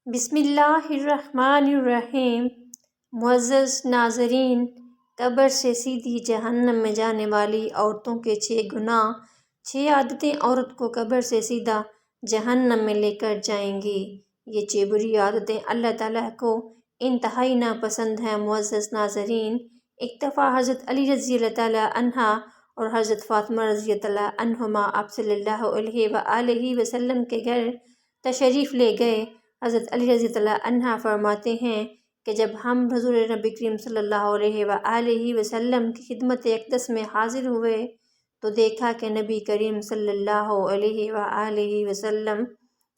بسم اللہ الرحمن الرحیم۔ معزز ناظرین، قبر سے سیدھی جہنم میں جانے والی عورتوں کے 6 گناہ، 6 عادتیں عورت کو قبر سے سیدھا جہنم میں لے کر جائیں گی۔ یہ 6 بری عادتیں اللہ تعالیٰ کو انتہائی ناپسند ہیں۔ معزز ناظرین، ایک دفعہ حضرت علی رضی اللہ تعالیٰ عنہ اور حضرت فاطمہ رضی اللہ تعالیٰ عنہما آپ صلی اللہ علیہ وآلہ وسلم کے گھر تشریف لے گئے۔ حضرت علی رضی اللہ عنہ فرماتے ہیں کہ جب ہم حضور نبی کریم صلی اللہ علیہ وآلہ وسلم کی خدمت اقدس میں حاضر ہوئے تو دیکھا کہ نبی کریم صلی اللہ علیہ وآلہ وسلم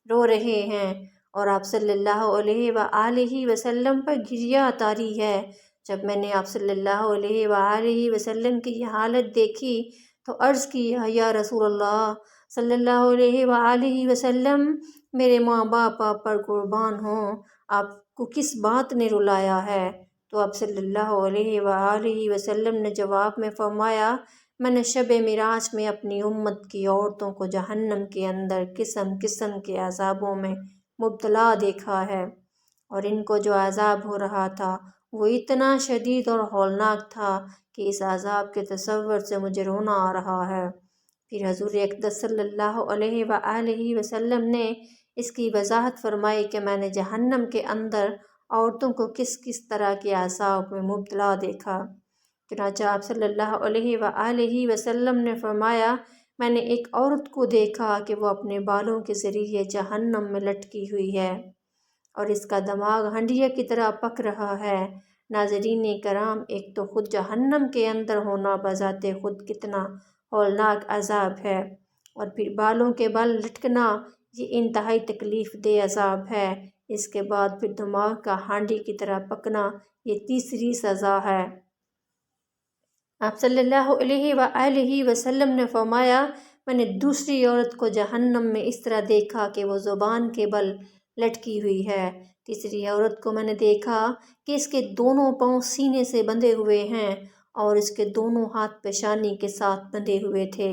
رو رہے ہیں اور آپ صلی اللہ علیہ وآلہ وسلم پر گریہ طاری ہے۔ جب میں نے آپ صلی اللہ علیہ وآلہ وسلم کی یہ حالت دیکھی تو عرض کیا، یا رسول اللہ صلی اللہ علیہ وآلہ وسلم، میرے ماں باپ آپ پر قربان ہوں، آپ کو کس بات نے رلایا ہے؟ تو آپ صلی اللہ علیہ وآلہ وسلم نے جواب میں فرمایا، میں نے شب معراج میں اپنی امت کی عورتوں کو جہنم کے اندر قسم قسم کے عذابوں میں مبتلا دیکھا ہے، اور ان کو جو عذاب ہو رہا تھا وہ اتنا شدید اور ہولناک تھا کہ اس عذاب کے تصور سے مجھے رونا آ رہا ہے۔ پھر حضور اقدس صلی اللہ علیہ وآلہ وسلم نے اس کی وضاحت فرمائی کہ میں نے جہنم کے اندر عورتوں کو کس کس طرح کے عذاب میں مبتلا دیکھا۔ چنانچہ آپ صلی اللہ علیہ وآلہ وسلم نے فرمایا، میں نے ایک عورت کو دیکھا کہ وہ اپنے بالوں کے ذریعے جہنم میں لٹکی ہوئی ہے اور اس کا دماغ ہنڈیا کی طرح پک رہا ہے۔ ناظرین کرام، ایک تو خود جہنم کے اندر ہونا بذات خود کتنا ہولناک عذاب ہے، اور پھر بالوں کے بال لٹکنا یہ انتہائی تکلیف دہ عذاب ہے۔ اس کے بعد پھر دماغ کا ہانڈی کی طرح پکنا یہ تیسری سزا ہے۔ آپ صلی اللہ علیہ وآلہ وسلم نے فرمایا، میں نے دوسری عورت کو جہنم میں اس طرح دیکھا کہ وہ زبان کے بل لٹکی ہوئی ہے۔ تیسری عورت کو میں نے دیکھا کہ اس کے دونوں پاؤں سینے سے بندھے ہوئے ہیں اور اس کے دونوں ہاتھ پیشانی کے ساتھ بندھے ہوئے تھے۔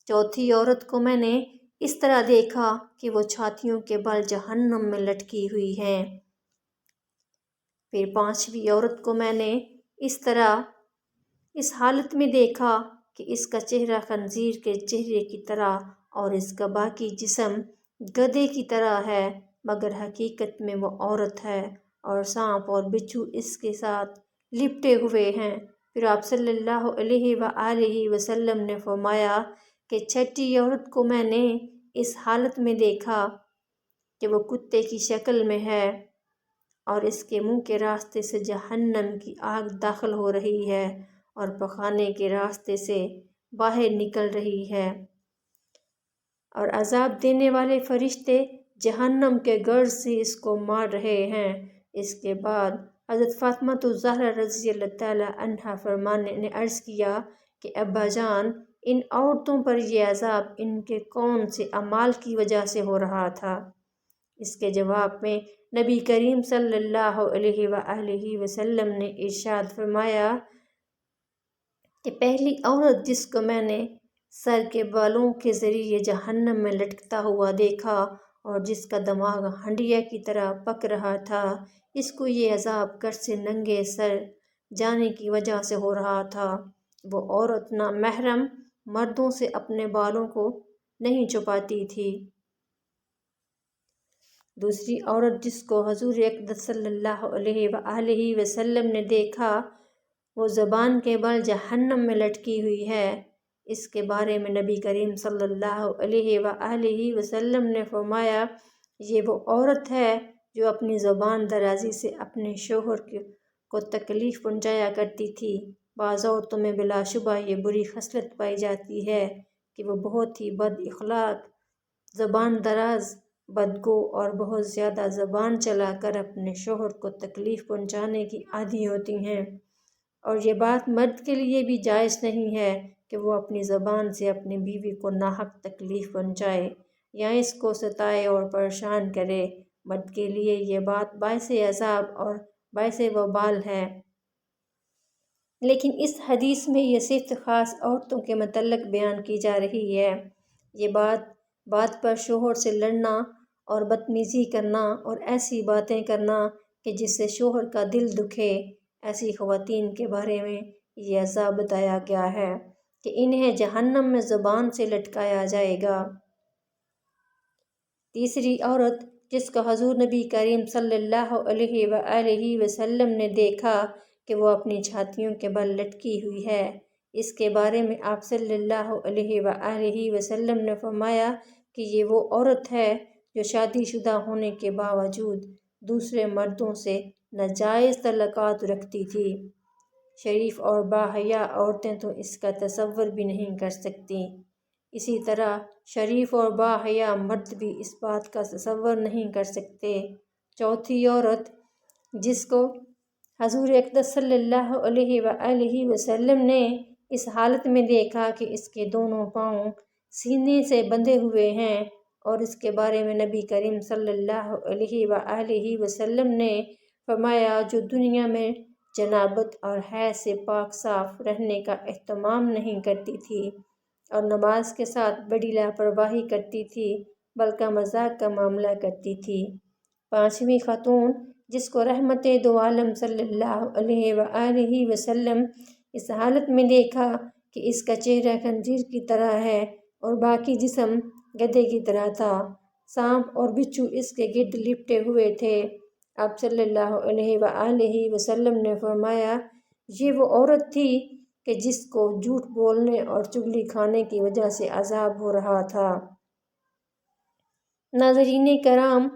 چوتھی عورت کو میں نے اس طرح دیکھا کہ وہ چھاتیوں کے بل جہنم میں لٹکی ہوئی ہیں۔ پھر پانچویں عورت کو میں نے اس حالت میں دیکھا کہ اس کا چہرہ خنزیر کے چہرے کی طرح اور اس کا باقی جسم گدھے کی طرح ہے، مگر حقیقت میں وہ عورت ہے اور سانپ اور بچھو اس کے ساتھ لپٹے ہوئے ہیں۔ پھر آپ صلی اللہ علیہ وآلہ وسلم نے فرمایا کہ چھٹی عورت کو میں نے اس حالت میں دیکھا کہ وہ کتے کی شکل میں ہے اور اس کے منہ کے راستے سے جہنم کی آگ داخل ہو رہی ہے اور پخانے کے راستے سے باہر نکل رہی ہے، اور عذاب دینے والے فرشتے جہنم کے گرد سے اس کو مار رہے ہیں۔ اس کے بعد حضرت فاطمہ الزہرا رضی اللہ تعالیٰ عنہا فرمانے نے عرض کیا کہ ابا جان، ان عورتوں پر یہ عذاب ان کے کون سے اعمال کی وجہ سے ہو رہا تھا؟ اس کے جواب میں نبی کریم صلی اللہ علیہ وآلہ وسلم نے ارشاد فرمایا کہ پہلی عورت جس کو میں نے سر کے بالوں کے ذریعے جہنم میں لٹکتا ہوا دیکھا اور جس کا دماغ ہنڈیا کی طرح پک رہا تھا، اس کو یہ عذاب گھر سے ننگے سر جانے کی وجہ سے ہو رہا تھا۔ وہ عورت نامحرم مردوں سے اپنے بالوں کو نہیں چھپاتی تھی۔ دوسری عورت جس کو حضور اقدس صلی اللہ علیہ وآلہ وسلم نے دیکھا، وہ زبان کے بل جہنم میں لٹکی ہوئی ہے۔ اس کے بارے میں نبی کریم صلی اللہ علیہ وآلہ وسلم نے فرمایا، یہ وہ عورت ہے جو اپنی زبان درازی سے اپنے شوہر کو تکلیف پہنچایا کرتی تھی۔ بعض عورتوں میں بلا شبہ یہ بری خصلت پائی جاتی ہے کہ وہ بہت ہی بد اخلاق، زبان دراز، بدگو اور بہت زیادہ زبان چلا کر اپنے شوہر کو تکلیف پہنچانے کی عادی ہوتی ہیں، اور یہ بات مرد کے لیے بھی جائز نہیں ہے کہ وہ اپنی زبان سے اپنی بیوی کو ناحق تکلیف پہنچائے یا اس کو ستائے اور پریشان کرے۔ مرد کے لیے یہ بات باعث عذاب اور باعث وبال ہے۔ لیکن اس حدیث میں یہ صرف خاص عورتوں کے متعلق بیان کی جا رہی ہے۔ یہ بات پر شوہر سے لڑنا اور بدتمیزی کرنا اور ایسی باتیں کرنا کہ جس سے شوہر کا دل دکھے، ایسی خواتین کے بارے میں یہ عذاب بتایا گیا ہے کہ انہیں جہنم میں زبان سے لٹکایا جائے گا۔ تیسری عورت جس کو حضور نبی کریم صلی اللہ علیہ وآلہ وسلم نے دیکھا کہ وہ اپنی چھاتیوں کے بل لٹکی ہوئی ہے، اس کے بارے میں آپ صلی اللہ علیہ وآلہ وسلم نے فرمایا کہ یہ وہ عورت ہے جو شادی شدہ ہونے کے باوجود دوسرے مردوں سے ناجائز تعلقات رکھتی تھی۔ شریف اور باحیا عورتیں تو اس کا تصور بھی نہیں کر سکتی، اسی طرح شریف اور باحیا مرد بھی اس بات کا تصور نہیں کر سکتے۔ چوتھی عورت جس کو حضور اقدس صلی اللہ علیہ وآلہ وسلم نے اس حالت میں دیکھا کہ اس کے دونوں پاؤں سینے سے بندھے ہوئے ہیں، اور اس کے بارے میں نبی کریم صلی اللہ علیہ وآلہ وسلم نے فرمایا جو دنیا میں جنابت اور حیض سے پاک صاف رہنے کا اہتمام نہیں کرتی تھی اور نماز کے ساتھ بڑی لاپرواہی کرتی تھی بلکہ مذاق کا معاملہ کرتی تھی۔ پانچویں خاتون جس کو رحمت دو عالم صلی اللہ علیہ وآلہ وسلم اس حالت میں دیکھا کہ اس کا چہرہ خنزیر کی طرح ہے اور باقی جسم گدھے کی طرح تھا، سانپ اور بچھو اس کے گرد لپٹے ہوئے تھے، آپ صلی اللہ علیہ وآلہ وسلم نے فرمایا یہ وہ عورت تھی کہ جس کو جھوٹ بولنے اور چغلی کھانے کی وجہ سے عذاب ہو رہا تھا۔ ناظرین کرام،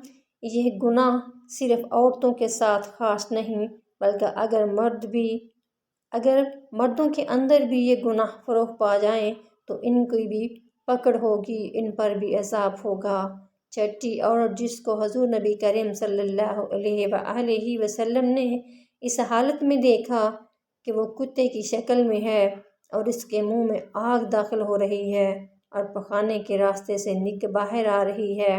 یہ گناہ صرف عورتوں کے ساتھ خاص نہیں بلکہ اگر مردوں کے اندر بھی یہ گناہ فروغ پا جائیں تو ان کی بھی پکڑ ہوگی، ان پر بھی عذاب ہوگا۔ چھٹی عورت جس کو حضور نبی کریم صلی اللہ علیہ وآلہ وسلم نے اس حالت میں دیکھا کہ وہ کتے کی شکل میں ہے اور اس کے منہ میں آگ داخل ہو رہی ہے اور پخانے کے راستے سے نگ باہر آ رہی ہے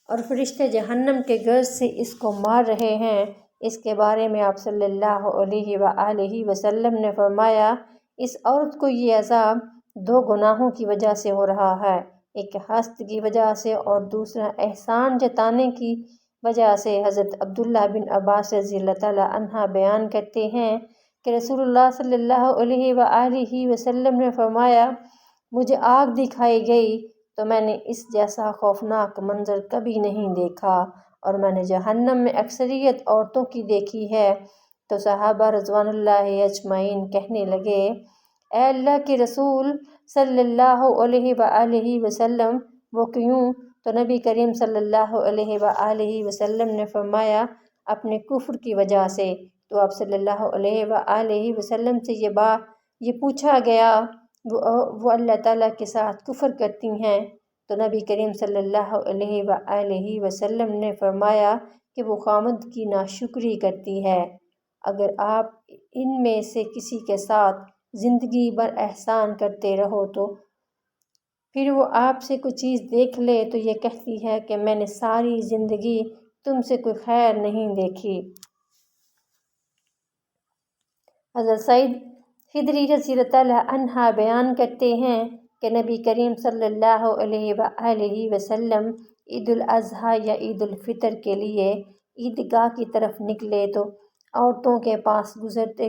اور فرشتے جہنم کے گرد سے اس کو مار رہے ہیں، اس کے بارے میں آپ صلی اللہ علیہ وآلہ وسلم نے فرمایا اس عورت کو یہ عذاب دو گناہوں کی وجہ سے ہو رہا ہے، ایک حسد کی وجہ سے اور دوسرا احسان جتانے کی وجہ سے۔ حضرت عبداللہ بن عباس رضی اللہ تعالیٰ عنہ بیان کرتے ہیں کہ رسول اللہ صلی اللہ علیہ وآلہ وسلم نے فرمایا مجھے آگ دکھائی گئی تو میں نے اس جیسا خوفناک منظر کبھی نہیں دیکھا، اور میں نے جہنم میں اکثریت عورتوں کی دیکھی ہے۔ تو صحابہ رضوان اللہ اجمعین کہنے لگے اے اللہ کے رسول صلی اللہ علیہ وآلہ وسلم وہ کیوں؟ تو نبی کریم صلی اللہ علیہ وآلہ وسلم نے فرمایا اپنے کفر کی وجہ سے۔ تو آپ صلی اللہ علیہ وآلہ وسلم سے یہ پوچھا گیا وہ اللہ تعالیٰ کے ساتھ کفر کرتی ہیں؟ تو نبی کریم صلی اللہ علیہ وآلہ وسلم نے فرمایا کہ وہ خامد کی ناشکری کرتی ہے۔ اگر آپ ان میں سے کسی کے ساتھ زندگی بھر احسان کرتے رہو تو پھر وہ آپ سے کوئی چیز دیکھ لے تو یہ کہتی ہے کہ میں نے ساری زندگی تم سے کوئی خیر نہیں دیکھی۔ حضرت سعید خدری رضی اللہ تعالیٰ عنہ بیان کرتے ہیں کہ نبی کریم صلی اللہ علیہ وآلہ وسلم عید الاضحیٰ یا عید الفطر کے لیے عیدگاہ کی طرف نکلے تو عورتوں کے پاس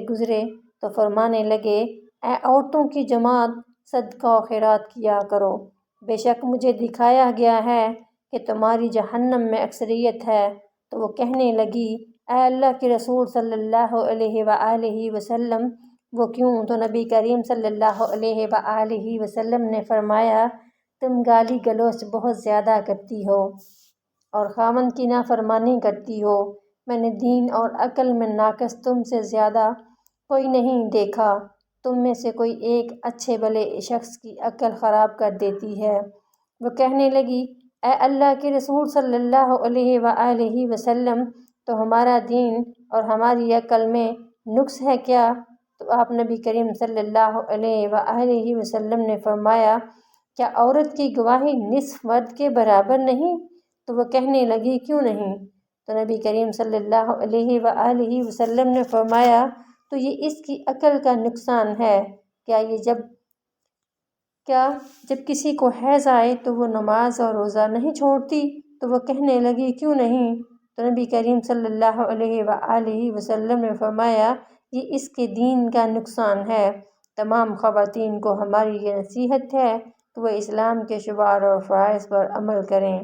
گزرے تو فرمانے لگے اے عورتوں کی جماعت صدقہ و خیرات کیا کرو، بے شک مجھے دکھایا گیا ہے کہ تمہاری جہنم میں اکثریت ہے۔ تو وہ کہنے لگی اے اللہ کے رسول صلی اللہ علیہ وآلہ وسلم وہ کیوں؟ تو نبی کریم صلی اللہ علیہ وآلہ وسلم نے فرمایا تم گالی گلوچ بہت زیادہ کرتی ہو اور خاوند کی نافرمانی کرتی ہو، میں نے دین اور عقل میں ناقص تم سے زیادہ کوئی نہیں دیکھا، تم میں سے کوئی ایک اچھے بھلے شخص کی عقل خراب کر دیتی ہے۔ وہ کہنے لگی اے اللہ کے رسول صلی اللہ علیہ وآلہ وسلم تو ہمارا دین اور ہماری عقل میں نقص ہے کیا؟ تو آپ نبی کریم صلی اللہ علیہ وآلہ وسلم نے فرمایا کیا عورت کی گواہی نصف مرد کے برابر نہیں؟ تو وہ کہنے لگی کیوں نہیں؟ تو نبی کریم صلی اللہ علیہ وآلہ وسلم نے فرمایا تو یہ اس کی عقل کا نقصان ہے، کیا جب کسی کو حیض آئے تو وہ نماز اور روزہ نہیں چھوڑتی؟ تو وہ کہنے لگی کیوں نہیں؟ تو نبی کریم صلی اللہ علیہ وآلہ وسلم نے فرمایا یہ اس کے دین کا نقصان ہے۔ تمام خواتین کو ہماری یہ نصیحت ہے کہ وہ اسلام کے شعائر اور فرائض پر عمل کریں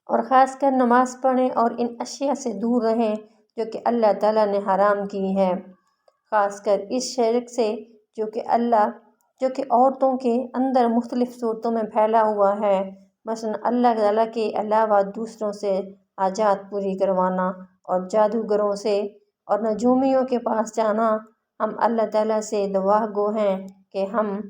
اور خاص کر نماز پڑھیں اور ان اشیاء سے دور رہیں جو کہ اللہ تعالیٰ نے حرام کی ہے، خاص کر اس شرک سے جو کہ عورتوں کے اندر مختلف صورتوں میں پھیلا ہوا ہے، مثلا اللہ تعالیٰ کے علاوہ دوسروں سے حاجات پوری کروانا اور جادوگروں سے اور نجومیوں کے پاس جانا۔ ہم اللہ تعالیٰ سے دعا گو ہیں کہ ہم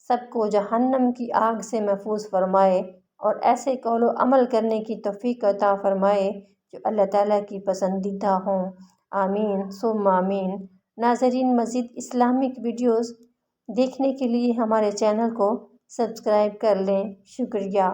سب کو جہنم کی آگ سے محفوظ فرمائے اور ایسے قول و عمل کرنے کی توفیق عطا فرمائے جو اللہ تعالیٰ کی پسندیدہ ہوں۔ آمین ثم آمین۔ ناظرین، مزید اسلامک ویڈیوز دیکھنے کے لیے ہمارے چینل کو سبسکرائب کر لیں۔ شکریہ۔